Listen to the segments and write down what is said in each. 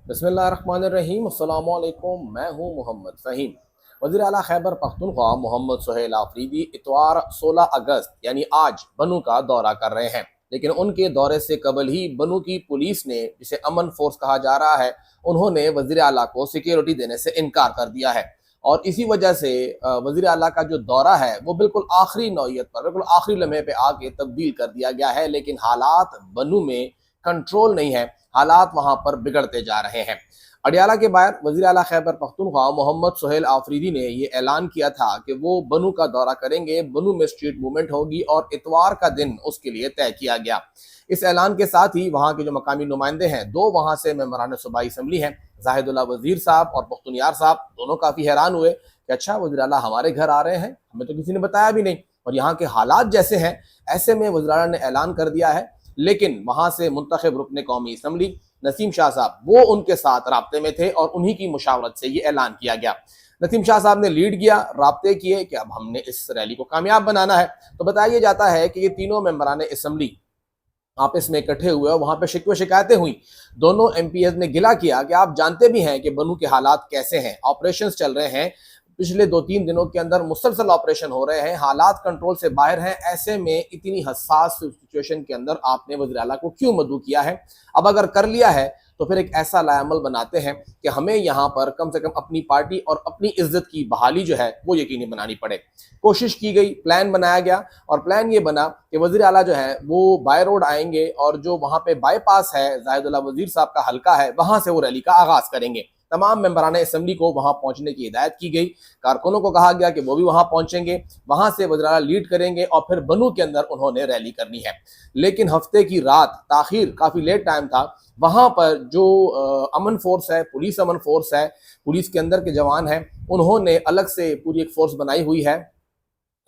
बिस्मिल्लाहिर्रहमानिर्रहीम। अस्सलामु अलैकुम। मैं हूँ मोहम्मद फ़हीम। वज़ीर आला खैबर पख्तूनख्वा मोहम्मद सुहेल आफरीदी इतवार 16 अगस्त यानी आज बनू का दौरा कर रहे हैं, लेकिन उनके दौरे से कबल ही बनू की पुलिस ने, जिसे अमन फोर्स कहा जा रहा है, उन्होंने वज़ीर आला को सिक्योरिटी देने से इनकार कर दिया है। और इसी वजह से वज़ीर आला का जो दौरा है वो बिल्कुल आखिरी नौयत पर, बिल्कुल आखिरी लम्हे पे आके तब्दील कर दिया गया है। लेकिन हालात बनू में कंट्रोल नहीं है, हालात वहां पर बिगड़ते जा रहे हैं। अडियाला के बाहर वज़ीर आला खैबर पख्तूनख्वा मोहम्मद सुहेल आफरीदी ने ये ऐलान किया था कि वो बनू का दौरा करेंगे, बनू में स्ट्रीट मूवमेंट होगी और इतवार का दिन उसके लिए तय किया गया। इस ऐलान के साथ ही वहाँ के जो मकामी नुमाइंदे हैं, दो वहाँ से मेंबरान सूबाई असम्बली हैं, जाहिदुल्लाह वज़ीर साहब और पख्तूनियार साहब, दोनों काफ़ी हैरान हुए कि अच्छा वज़ीर आला हमारे घर आ रहे हैं, हमें तो किसी ने बताया भी नहीं। और यहाँ के हालात जैसे हैं ऐसे में वज़ीर आला ने ऐलान कर दिया है। लेकिन वहां से मुंतखब रुकने कौमी असम्बली नसीम शाह साहब वो उनके साथ राब्ते में थे और उन्हीं की मुशावरत से ये ऐलान किया गया। नसीम शाह साहब ने लीड किया, राब्ते किए कि अब हमने इस रैली को कामयाब बनाना है। तो बताया जाता है कि ये तीनों मेंबरान असम्बली आपस में इकट्ठे हुए और वहां पे शिकवे शिकायतें हुई। दोनों एमपीएस ने गिला किया कि आप जानते भी हैं कि बनू के हालात कैसे हैं, ऑपरेशंस चल रहे हैं, पिछले 2-3 दिनों के अंदर मुसलसल ऑपरेशन हो रहे हैं, हालात कंट्रोल से बाहर हैं। ऐसे में इतनी हसास सिचुएशन के अंदर आपने वज़ीर आला को क्यों मदऊ किया है? अब अगर कर लिया है तो फिर एक ऐसा लाएमल बनाते हैं कि हमें यहाँ पर कम से कम अपनी पार्टी और अपनी इज्जत की बहाली जो है वो यकीनी बनानी पड़े। कोशिश की गई, प्लान बनाया गया और प्लान ये बना कि वज़ीर आला जो है वो बाय रोड आएंगे और जो वहाँ पे बाईपास है, जाहिदुल्लाह वज़ीर साहब का हल्का है, वहाँ से वो रैली का आगाज़ करेंगे। तमाम मेंबरान असम्बली को वहां पहुंचने की हिदायत की गई, कारकुनों को कहा गया कि वो भी वहां पहुंचेंगे, वहां से वज़ीर आला लीड करेंगे और फिर बनू के अंदर उन्होंने रैली करनी है। लेकिन हफ्ते की रात ताखिर, काफ़ी लेट टाइम था, वहां पर जो अमन फोर्स है, पुलिस अमन फोर्स है, पुलिस के अंदर के जवान हैं, उन्होंने अलग से पूरी एक फोर्स बनाई हुई है।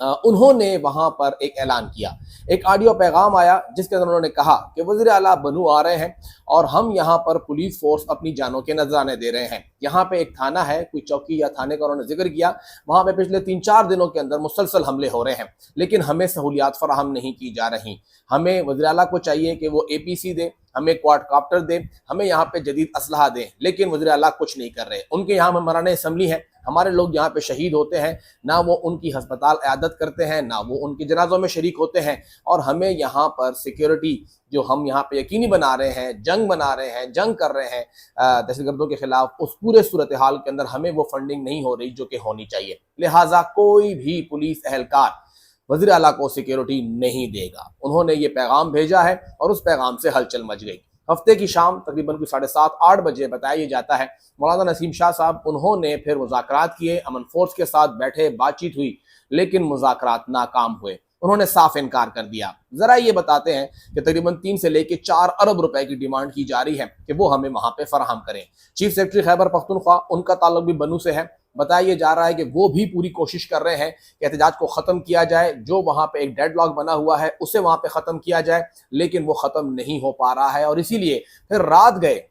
उन्होंने वहां पर एक ऐलान किया, एक ऑडियो पैगाम आया जिसके अंदर उन्होंने कहा कि वज़ीर आला बनू आ रहे हैं और हम यहाँ पर पुलिस फोर्स अपनी जानों के नजराने दे रहे हैं। यहाँ पे एक थाना है, कोई चौकी या थाने का उन्होंने जिक्र किया, वहाँ पे पिछले 3-4 दिनों के अंदर मुसलसल हमले हो रहे हैं, लेकिन हमें सहूलियात फराहम नहीं की जा रही। हमें वज़ीर आला को चाहिए कि वो APC दे, हमें क्वाडकाप्टर दे, हमें यहाँ पे जदीद असलहा दे, लेकिन वज़ीर आला कुछ नहीं कर रहे। उनके यहाँ मेंबरान असम्बली हैं, हमारे लोग यहाँ पे शहीद होते हैं, ना वो उनकी हस्पताल इयादत करते हैं, ना वो उनके जनाजों में शरीक होते हैं। और हमें यहाँ पर सिक्योरिटी जो हम यहाँ पे यकीनी बना रहे हैं, जंग बना रहे हैं, जंग कर रहे हैं दहशतगर्दों के खिलाफ, उस पूरे सूरत हाल के अंदर हमें वो फंडिंग नहीं हो रही जो कि होनी चाहिए। लिहाजा कोई भी पुलिस एहलकार वज़ीर आला को सिक्योरिटी नहीं देगा। उन्होंने ये पैगाम भेजा है और उस पैगाम से हलचल मच गई। हफ्ते की शाम तकरीबन 7:30-8 बजे बताया जाता है मौलाना नसीम शाह साहब उन्होंने फिर मुज़ाकरात किए, अमन फोर्स के साथ बैठे, बातचीत हुई, लेकिन मुज़ाकरात नाकाम हुए। उन्होंने साफ इनकार कर दिया। जरा ये बताते हैं कि तकरीबन 3 से लेकर 4 अरब रुपए की डिमांड की जा रही है कि वो हमें वहां पे फराहम करें। चीफ सेक्रेटरी खैबर पख्तूनख्वा, उनका ताल्लुक भी बनू से है। बताया जा रहा है कि वो भी पूरी कोशिश कर रहे हैं कि एहतजाज को ख़त्म किया जाए, जो वहाँ पे एक डेडलॉक बना हुआ है उसे वहाँ पे ख़त्म किया जाए, लेकिन वो ख़त्म नहीं हो पा रहा है। और इसीलिए फिर रात गए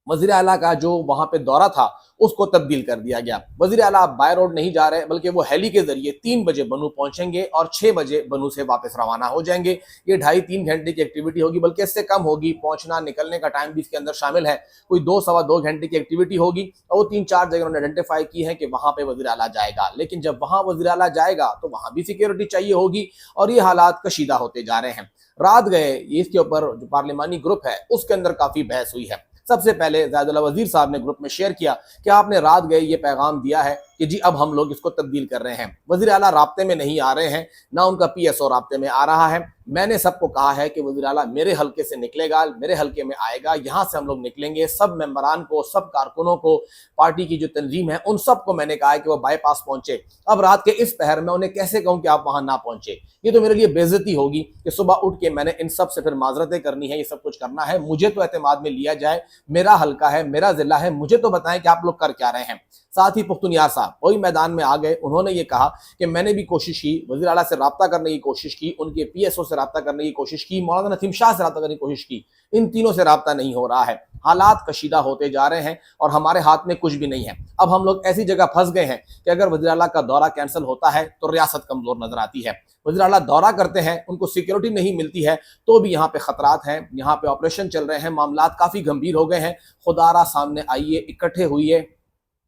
वज़ीर आला का जो वहाँ पे दौरा था उसको तब्दील कर दिया गया। वज़ीर आला बाय रोड नहीं जा रहे, बल्कि वो हेली के जरिए 3 बजे बनू पहुंचेंगे और 6 बजे बनू से वापस रवाना हो जाएंगे। ये 2.5-3 घंटे की एक्टिविटी होगी, बल्कि इससे कम होगी, पहुंचना निकलने का टाइम भी इसके अंदर शामिल है। कोई 2-2.25 घंटे की एक्टिविटी होगी और वो 3-4 जगह उन्होंने आइडेंटिफाई की है कि वहां पे वज़ीर आला जाएगा। लेकिन जब वहां वज़ीर आला जाएगा तो वहां भी सिक्योरिटी चाहिए होगी और ये हालात कशीदा होते जा रहे हैं। रात गए, इसके ऊपर जो पार्लिमानी ग्रुप है उसके अंदर काफी बहस हुई है। सबसे पहले जाहिदुल्लाह वज़ीर साहब ने ग्रुप में शेयर किया कि आपने रात गए ये पैगाम दिया है कि जी अब हम लोग इसको तब्दील कर रहे हैं। वज़ीर आला राब्ते में नहीं आ रहे हैं, ना उनका PSO राब्ते में आ रहा है। मैंने सबको कहा है कि वज़ीर आला मेरे हल्के से निकलेगा, मेरे हल्के में आएगा, यहाँ से हम लोग निकलेंगे। सब मेंबरान को, सब कारकुनों को, पार्टी की जो तंजीम है उन सबको मैंने कहा है कि वो बाईपास पहुंचे। अब रात के इस पहर में उन्हें कैसे कहूँ कि आप वहां ना पहुंचे? ये तो मेरे लिए बेइज्जती होगी कि सुबह उठ के मैंने इन सब से फिर माजरतें करनी है, ये सब कुछ करना है। मुझे तो एतमाद में लिया जाए, मेरा हल्का है, मेरा जिला है, मुझे तो बताएं कि आप लोग कर क्या रहे हैं। साथ ही पख्तूनियार साहब वही मैदान में आ गए, उन्होंने ये कहा कि मैंने भी कोशिश की, वज़ीर आला से रब्ता करने की कोशिश की, उनके PSO से रब्ता करने की कोशिश की, मौलाना नसीम शाह से रब्ता करने की कोशिश की, इन तीनों से रब्ता नहीं हो रहा है। حالات کشیدہ ہوتے جا رہے ہیں اور ہمارے ہاتھ میں کچھ بھی نہیں ہے۔ اب ہم لوگ ایسی جگہ پھنس گئے ہیں کہ اگر وزیر اعلیٰ کا دورہ کینسل ہوتا ہے تو ریاست کمزور نظر آتی ہے۔ وزیر اعلیٰ دورہ کرتے ہیں، ان کو سیکیورٹی نہیں ملتی ہے تو بھی یہاں پہ خطرات ہیں، یہاں پہ آپریشن چل رہے ہیں، معاملات کافی گمبھیر ہو گئے ہیں۔ خدا را سامنے آئیے، اکٹھے ہوئیے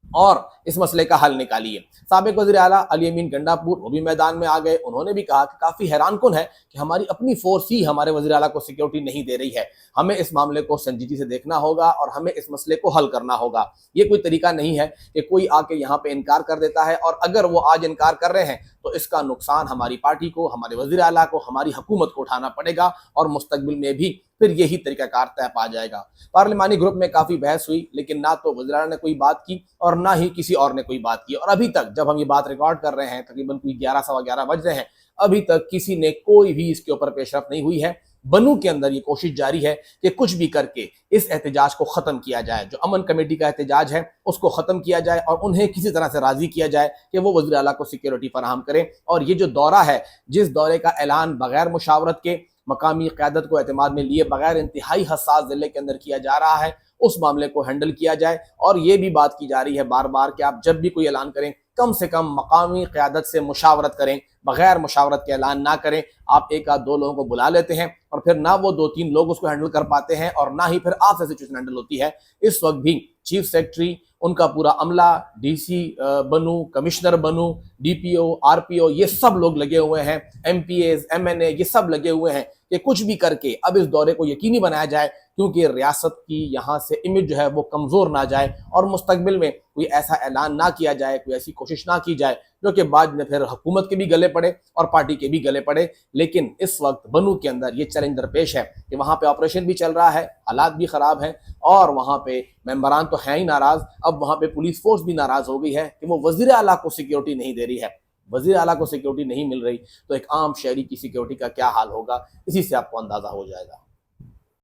اور اس مسئلے کا حل نکالیے۔ سابق وزیر اعلیٰ علی امین گنڈاپور وہ بھی میدان میں آ گئے، انہوں نے بھی کہا کہ کافی حیران کن ہے کہ ہماری اپنی فورس ہی ہمارے وزیر اعلیٰ کو سیکیورٹی نہیں دے رہی ہے، ہمیں اس معاملے کو سنجیدگی سے دیکھنا ہوگا اور ہمیں اس مسئلے کو حل کرنا ہوگا۔ یہ کوئی طریقہ نہیں ہے کہ کوئی آ کے یہاں پہ انکار کر دیتا ہے، اور اگر وہ آج انکار کر رہے ہیں تو اس کا نقصان ہماری پارٹی کو، ہمارے وزیر اعلیٰ کو، ہماری حکومت کو اٹھانا پڑے گا، اور مستقبل میں بھی پھر یہی طریقہ کار طے پا جائے گا۔ پارلیمانی گروپ میں کافی بحث ہوئی، لیکن نہ تو وزیر اعلیٰ نے کوئی بات کی اور نہ ہی کسی اور نے کوئی بات کی، اور ابھی تک جب ہم یہ بات ریکارڈ کر رہے ہیں تقریباً کوئی 11 سوا 11 بج رہے ہیں، ابھی تک کسی نے کوئی بھی اس کے اوپر پیش رفت نہیں ہوئی ہے۔ بنو کے اندر یہ کوشش جاری ہے کہ کچھ بھی کر کے اس احتجاج کو ختم کیا جائے، جو امن کمیٹی کا احتجاج ہے اس کو ختم کیا جائے اور انہیں کسی طرح سے راضی کیا جائے کہ وہ وزیر اعلیٰ کو سیکیورٹی فراہم کریں۔ اور یہ جو دورہ ہے، جس دورے کا اعلان بغیر مشاورت کے، مقامی قیادت کو اعتماد میں لیے بغیر، انتہائی حساس ضلع کے اندر کیا جا رہا ہے، اس معاملے کو ہینڈل کیا جائے۔ اور یہ بھی بات کی جا رہی ہے بار بار کہ آپ جب بھی کوئی اعلان کریں کم سے کم مقامی قیادت سے مشاورت کریں، بغیر مشاورت کے اعلان نہ کریں۔ آپ ایک آدھ دو لوگوں کو بلا لیتے ہیں اور پھر نہ وہ 2-3 لوگ اس کو ہینڈل کر پاتے ہیں اور نہ ہی پھر آپ سے سچویشن ہینڈل ہوتی ہے۔ اس وقت بھی چیف سیکرٹری، ان کا پورا عملہ، ڈی سی بنو، کمشنر بنو، ڈی پی او، آر پی او، یہ سب لوگ لگے ہوئے ہیں، MPs, MNA, یہ سب لگے ہوئے ہیں کہ کچھ بھی کر کے اب اس دورے کو یقینی بنایا جائے، کیونکہ ریاست کی یہاں سے امیج جو ہے وہ کمزور نہ جائے اور مستقبل میں کوئی ایسا اعلان نہ کیا جائے، کوئی ایسی کوشش نہ کی جائے جو کہ بعد میں پھر حکومت کے بھی گلے پڑے اور پارٹی کے بھی گلے پڑے۔ لیکن اس وقت بنو کے اندر یہ چیلنج درپیش ہے کہ وہاں پہ آپریشن بھی چل رہا ہے، حالات بھی خراب ہیں، اور وہاں پہ ممبران تو ہیں ہی ناراض، اب وہاں پہ پولیس فورس بھی ناراض ہو گئی ہے کہ وہ وزیر اعلیٰ کو سیکیورٹی نہیں دے رہی ہے۔ وزیر اعلیٰ کو سیکیورٹی نہیں مل رہی تو ایک عام شہری کی سیکیورٹی کا کیا حال ہوگا، اسی سے آپ کو اندازہ ہو جائے گا۔